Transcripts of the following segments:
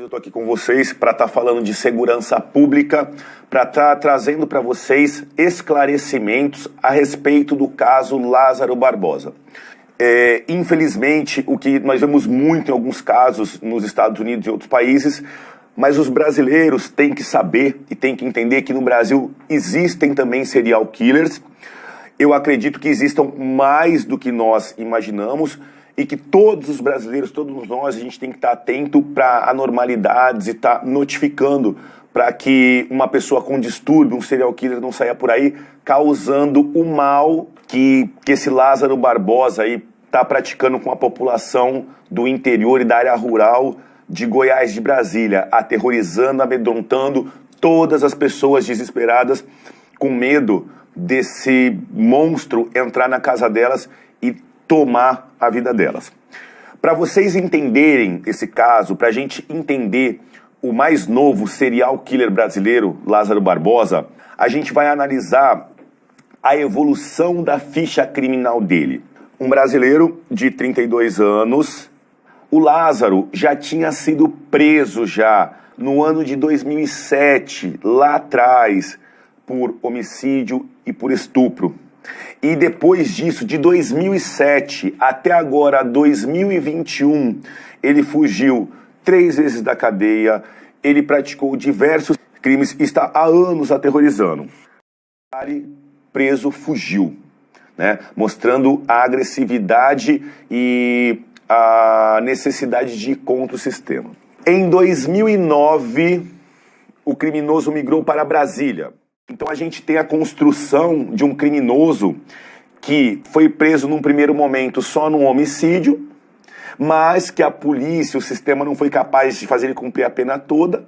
eu estou aqui com vocês para estar falando de segurança pública, para estar trazendo para vocês esclarecimentos a respeito do caso Lázaro Barbosa. Infelizmente, o que nós vemos muito em alguns casos nos Estados Unidos e outros países, mas os brasileiros têm que saber e têm que entender que no Brasil existem também serial killers. Eu acredito que existam mais do que nós imaginamos e que todos os brasileiros, todos nós, a gente tem que estar atento para anormalidades e estar notificando para que uma pessoa com distúrbio, um serial killer, não saia por aí causando o mal que esse Lázaro Barbosa aí está praticando com a população do interior e da área rural de Goiás, de Brasília, aterrorizando, amedrontando todas as pessoas desesperadas com medo desse monstro entrar na casa delas e tomar a vida delas. Para vocês entenderem esse caso, para a gente entender o mais novo serial killer brasileiro, Lázaro Barbosa, a gente vai analisar a evolução da ficha criminal dele. Um brasileiro de 32 anos, o Lázaro já tinha sido preso no ano de 2007, lá atrás, por homicídio e por estupro. E depois disso, de 2007 até agora, 2021, ele fugiu 3 vezes da cadeia, ele praticou diversos crimes e está há anos aterrorizando. Preso, fugiu, né? Mostrando a agressividade e a necessidade de ir contra o sistema. Em 2009, o criminoso migrou para Brasília. Então a gente tem a construção de um criminoso que foi preso num primeiro momento só num homicídio, mas que a polícia, o sistema não foi capaz de fazer ele cumprir a pena toda,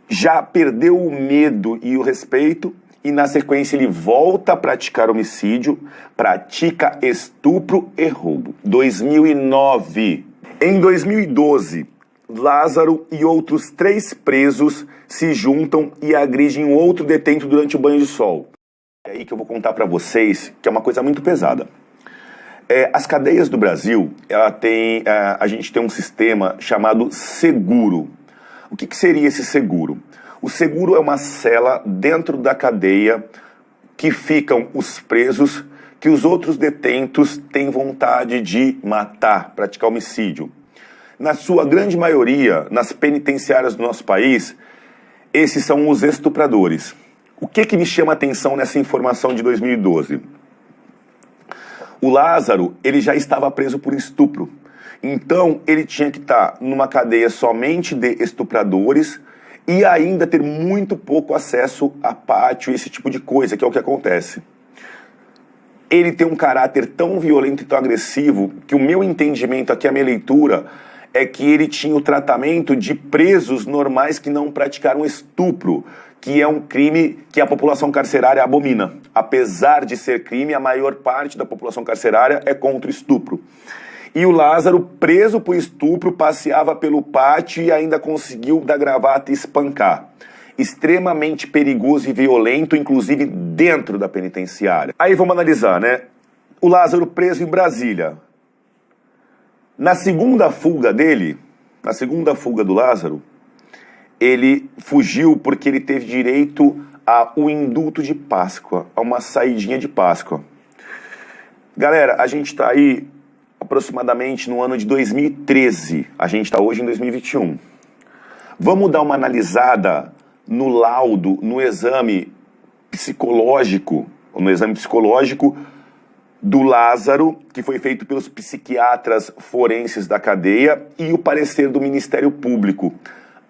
já perdeu o medo e o respeito, e na sequência ele volta a praticar homicídio, pratica estupro e roubo. 2009. Em 2012, Lázaro e outros 3 presos se juntam e agridem um outro detento durante o banho de sol. É aí que eu vou contar para vocês que é uma coisa muito pesada. As cadeias do Brasil, a gente tem um sistema chamado seguro. O que seria esse seguro? O seguro é uma cela dentro da cadeia que ficam os presos que os outros detentos têm vontade de matar, praticar homicídio. Na sua grande maioria, nas penitenciárias do nosso país, esses são os estupradores. O que me chama a atenção nessa informação de 2012? O Lázaro, ele já estava preso por estupro. Então, ele tinha que estar numa cadeia somente de estupradores e ainda ter muito pouco acesso a pátio e esse tipo de coisa, que é o que acontece. Ele tem um caráter tão violento e tão agressivo que o meu entendimento aqui, a minha leitura, é que ele tinha o tratamento de presos normais que não praticaram estupro, que é um crime que a população carcerária abomina. Apesar de ser crime, a maior parte da população carcerária é contra o estupro. E o Lázaro, preso por estupro, passeava pelo pátio e ainda conseguiu dar gravata e espancar. Extremamente perigoso e violento, inclusive dentro da penitenciária. Aí vamos analisar, né? O Lázaro preso em Brasília. Na segunda fuga do Lázaro, ele fugiu porque ele teve direito ao indulto de Páscoa, a uma saidinha de Páscoa. Galera, a gente está aí aproximadamente no ano de 2013, a gente está hoje em 2021. Vamos dar uma analisada no laudo, no exame psicológico do Lázaro, que foi feito pelos psiquiatras forenses da cadeia, e o parecer do Ministério Público.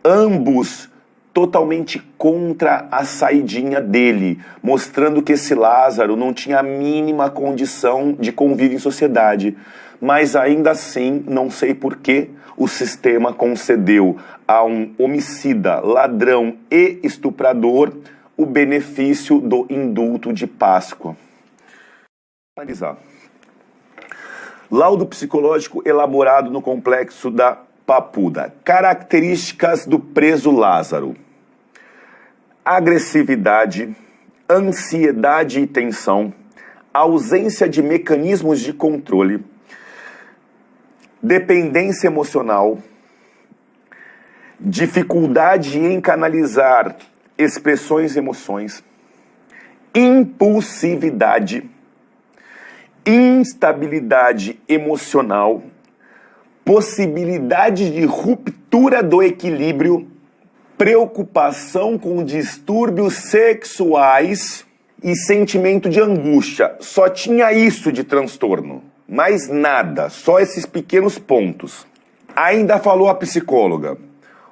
Ambos totalmente contra a saidinha dele, mostrando que esse Lázaro não tinha a mínima condição de convívio em sociedade. Mas ainda assim, não sei por que o sistema concedeu a um homicida, ladrão e estuprador o benefício do indulto de Páscoa. Analisar. Laudo psicológico elaborado no complexo da Papuda. Características do preso Lázaro: agressividade, ansiedade e tensão, ausência de mecanismos de controle, dependência emocional, dificuldade em canalizar expressões e emoções, impulsividade, instabilidade emocional, possibilidade de ruptura do equilíbrio, preocupação com distúrbios sexuais e sentimento de angústia. Só tinha isso de transtorno, mais nada, só esses pequenos pontos. Ainda falou a psicóloga: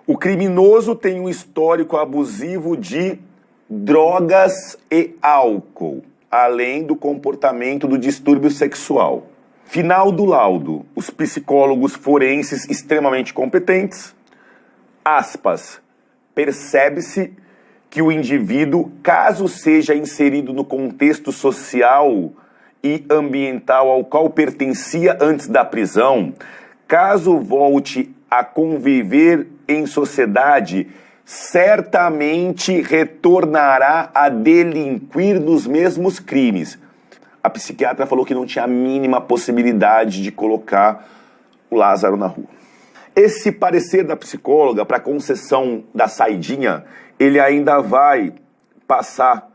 o criminoso tem um histórico abusivo de drogas e álcool, além do comportamento do distúrbio sexual. Final do laudo: os psicólogos forenses extremamente competentes, aspas, percebe-se que o indivíduo, caso seja inserido no contexto social e ambiental ao qual pertencia antes da prisão, caso volte a conviver em sociedade, certamente retornará a delinquir nos mesmos crimes. A psiquiatra falou que não tinha a mínima possibilidade de colocar o Lázaro na rua. Esse parecer da psicóloga para a concessão da saidinha, ele ainda vai passar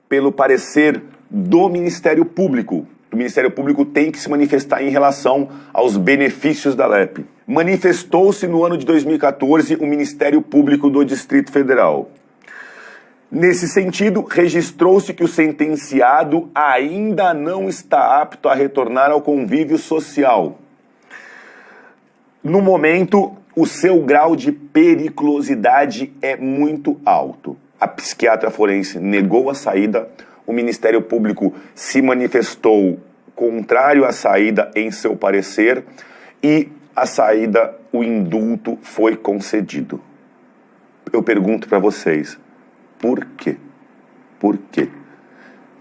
pelo parecer do Ministério Público. O Ministério Público tem que se manifestar em relação aos benefícios da LEP. Manifestou-se no ano de 2014 o Ministério Público do Distrito Federal. Nesse sentido, registrou-se que o sentenciado ainda não está apto a retornar ao convívio social. No momento, o seu grau de periculosidade é muito alto. A psiquiatra forense negou a saída, o Ministério Público se manifestou contrário à saída em seu parecer e a saída, o indulto foi concedido. Eu pergunto para vocês, por quê? Por quê?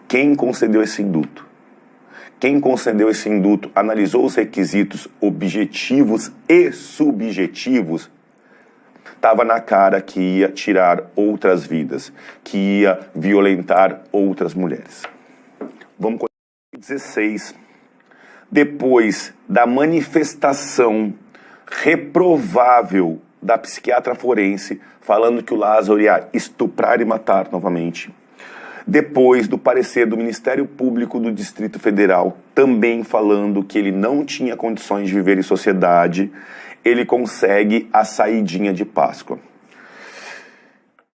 Quem concedeu esse indulto? Quem concedeu esse indulto analisou os requisitos objetivos e subjetivos. Estava na cara que ia tirar outras vidas, que ia violentar outras mulheres. Vamos continuar. 16. Depois da manifestação reprovável da psiquiatra forense, falando que o Lázaro ia estuprar e matar novamente. Depois do parecer do Ministério Público do Distrito Federal, também falando que ele não tinha condições de viver em sociedade, ele consegue a saidinha de Páscoa.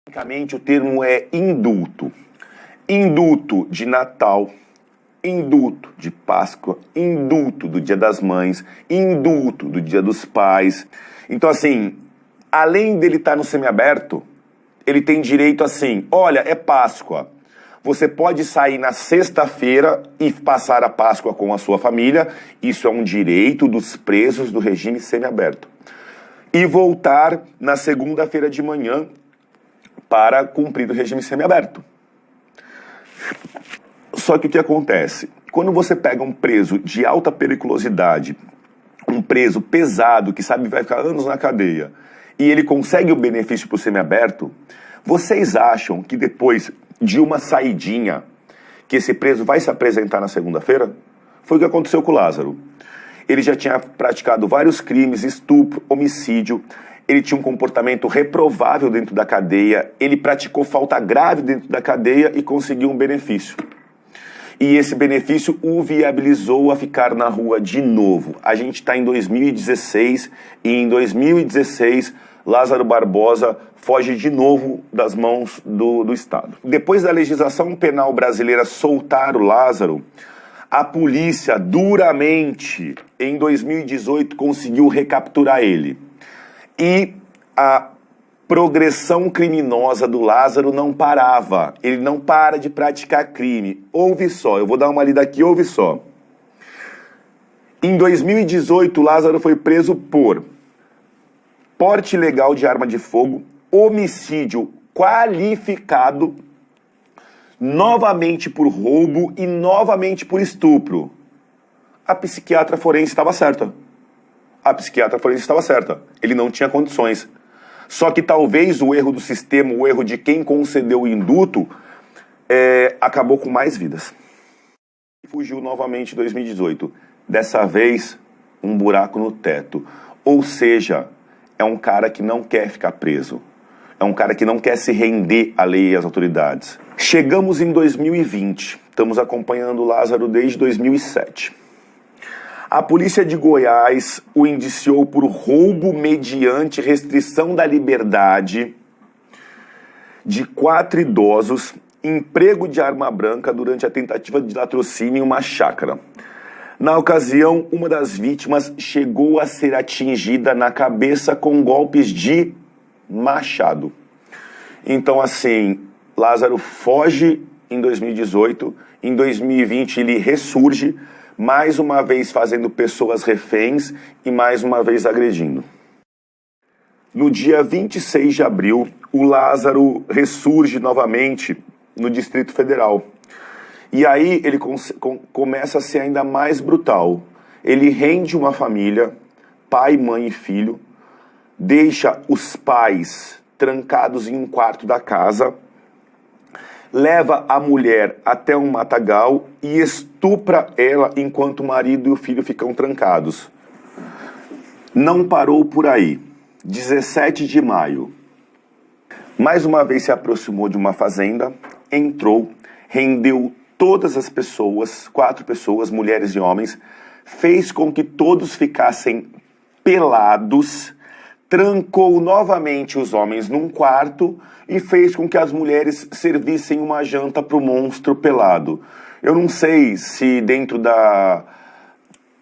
Tecnicamente, o termo é indulto. Indulto de Natal, indulto de Páscoa, indulto do Dia das Mães, indulto do Dia dos Pais. Então, assim, além dele estar no semiaberto, ele tem direito assim, olha, é Páscoa. Você pode sair na sexta-feira e passar a Páscoa com a sua família. Isso é um direito dos presos do regime semiaberto. E voltar na segunda-feira de manhã para cumprir o regime semiaberto. Só que o que acontece? Quando você pega um preso de alta periculosidade, um preso pesado, que sabe que vai ficar anos na cadeia, e ele consegue o benefício para o semiaberto, vocês acham que depois de uma saidinha, que esse preso vai se apresentar na segunda-feira? Foi o que aconteceu com o Lázaro. Ele já tinha praticado vários crimes, estupro, homicídio, ele tinha um comportamento reprovável dentro da cadeia, ele praticou falta grave dentro da cadeia e conseguiu um benefício. E esse benefício o viabilizou a ficar na rua de novo. A gente está em 2016 e em 2016 Lázaro Barbosa foge de novo das mãos do Estado. Depois da legislação penal brasileira soltar o Lázaro, a polícia duramente, em 2018, conseguiu recapturar ele. E a progressão criminosa do Lázaro não parava. Ele não para de praticar crime. Ouve só, eu vou dar uma lida aqui, ouve só. Em 2018, Lázaro foi preso por porte ilegal de arma de fogo, homicídio qualificado, novamente por roubo e novamente por estupro. A psiquiatra forense estava certa. A psiquiatra forense estava certa. Ele não tinha condições. Só que talvez o erro do sistema, o erro de quem concedeu o indulto, acabou com mais vidas. Fugiu novamente em 2018. Dessa vez, um buraco no teto. Ou seja, é um cara que não quer ficar preso. É um cara que não quer se render à lei e às autoridades. Chegamos em 2020. Estamos acompanhando o Lázaro desde 2007. A polícia de Goiás o indiciou por roubo mediante restrição da liberdade de 4 idosos, emprego de arma branca durante a tentativa de latrocínio em uma chácara. Na ocasião, uma das vítimas chegou a ser atingida na cabeça com golpes de machado. Então, assim, Lázaro foge em 2018, em 2020 ele ressurge, mais uma vez fazendo pessoas reféns e mais uma vez agredindo. No dia 26 de abril, o Lázaro ressurge novamente no Distrito Federal. E aí ele começa a ser ainda mais brutal. Ele rende uma família, pai, mãe e filho, deixa os pais trancados em um quarto da casa, leva a mulher até um matagal e estupra ela enquanto o marido e o filho ficam trancados. Não parou por aí. 17 de maio. Mais uma vez se aproximou de uma fazenda, entrou, rendeu todas as pessoas, 4 pessoas, mulheres e homens, fez com que todos ficassem pelados, trancou novamente os homens num quarto e fez com que as mulheres servissem uma janta para o monstro pelado. Eu não sei se dentro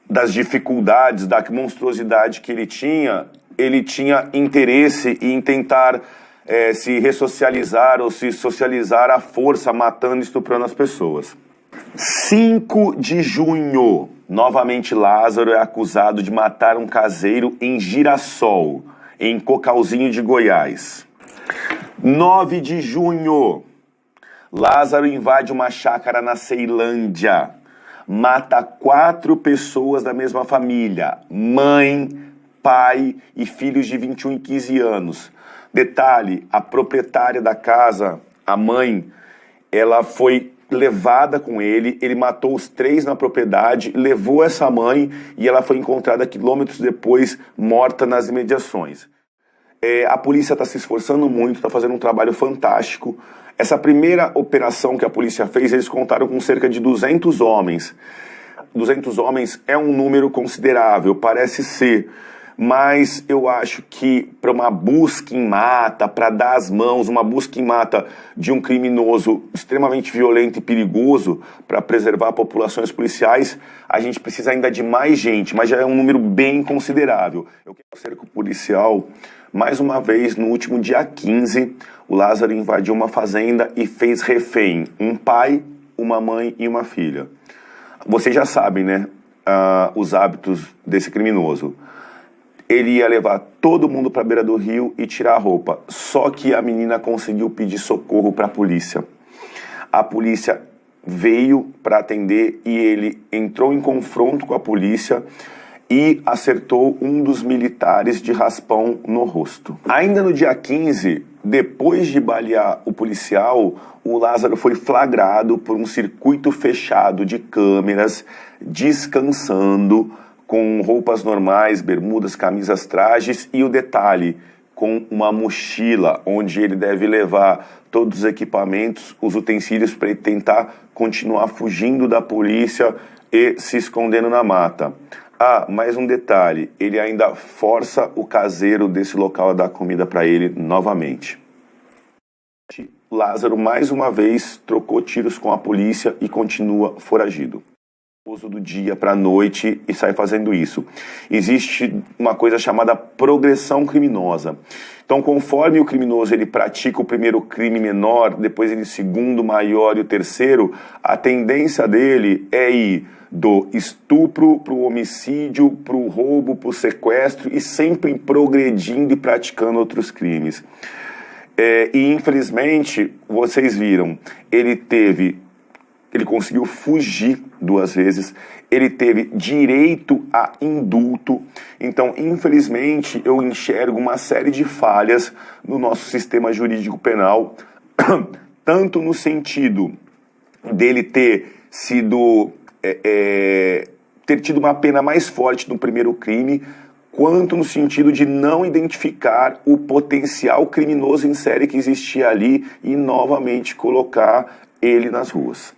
das dificuldades, da monstruosidade que ele tinha interesse em tentar se ressocializar ou se socializar à força, matando e estuprando as pessoas. 5 de junho, novamente Lázaro é acusado de matar um caseiro em Girassol, em Cocalzinho de Goiás. 9 de junho, Lázaro invade uma chácara na Ceilândia, mata 4 pessoas da mesma família, mãe, pai e filhos de 21 e 15 anos. Detalhe, a proprietária da casa, a mãe, ela foi levada com ele matou os 3 na propriedade, levou essa mãe e ela foi encontrada quilômetros depois, morta nas imediações. A polícia está se esforçando muito, está fazendo um trabalho fantástico. Essa primeira operação que a polícia fez, eles contaram com cerca de 200 homens. 200 homens é um número considerável, parece ser. Mas eu acho que para uma busca em mata, para dar as mãos, uma busca em mata de um criminoso extremamente violento e perigoso para preservar populações policiais, a gente precisa ainda de mais gente, mas já é um número bem considerável. Eu quero cerco policial, mais uma vez, no último dia 15, o Lázaro invadiu uma fazenda e fez refém um pai, uma mãe e uma filha. Vocês já sabem, né, os hábitos desse criminoso. Ele ia levar todo mundo para a beira do rio e tirar a roupa. Só que a menina conseguiu pedir socorro para a polícia. A polícia veio para atender e ele entrou em confronto com a polícia e acertou um dos militares de raspão no rosto. Ainda no dia 15, depois de balear o policial, o Lázaro foi flagrado por um circuito fechado de câmeras, descansando, com roupas normais, bermudas, camisas, trajes e o detalhe, com uma mochila onde ele deve levar todos os equipamentos, os utensílios para ele tentar continuar fugindo da polícia e se escondendo na mata. Mais um detalhe, ele ainda força o caseiro desse local a dar comida para ele novamente. Lázaro mais uma vez trocou tiros com a polícia e continua foragido. Do dia para a noite e sai fazendo isso. Existe uma coisa chamada progressão criminosa. Então, conforme o criminoso ele pratica o primeiro crime menor, depois ele segundo maior e o terceiro, a tendência dele é ir do estupro para o homicídio, para o roubo, para o sequestro e sempre progredindo e praticando outros crimes. E infelizmente, vocês viram, ele conseguiu fugir 2 vezes, ele teve direito a indulto. Então, infelizmente, eu enxergo uma série de falhas no nosso sistema jurídico penal, tanto no sentido dele ter sido ter tido uma pena mais forte no primeiro crime, quanto no sentido de não identificar o potencial criminoso em série que existia ali e novamente colocar ele nas ruas.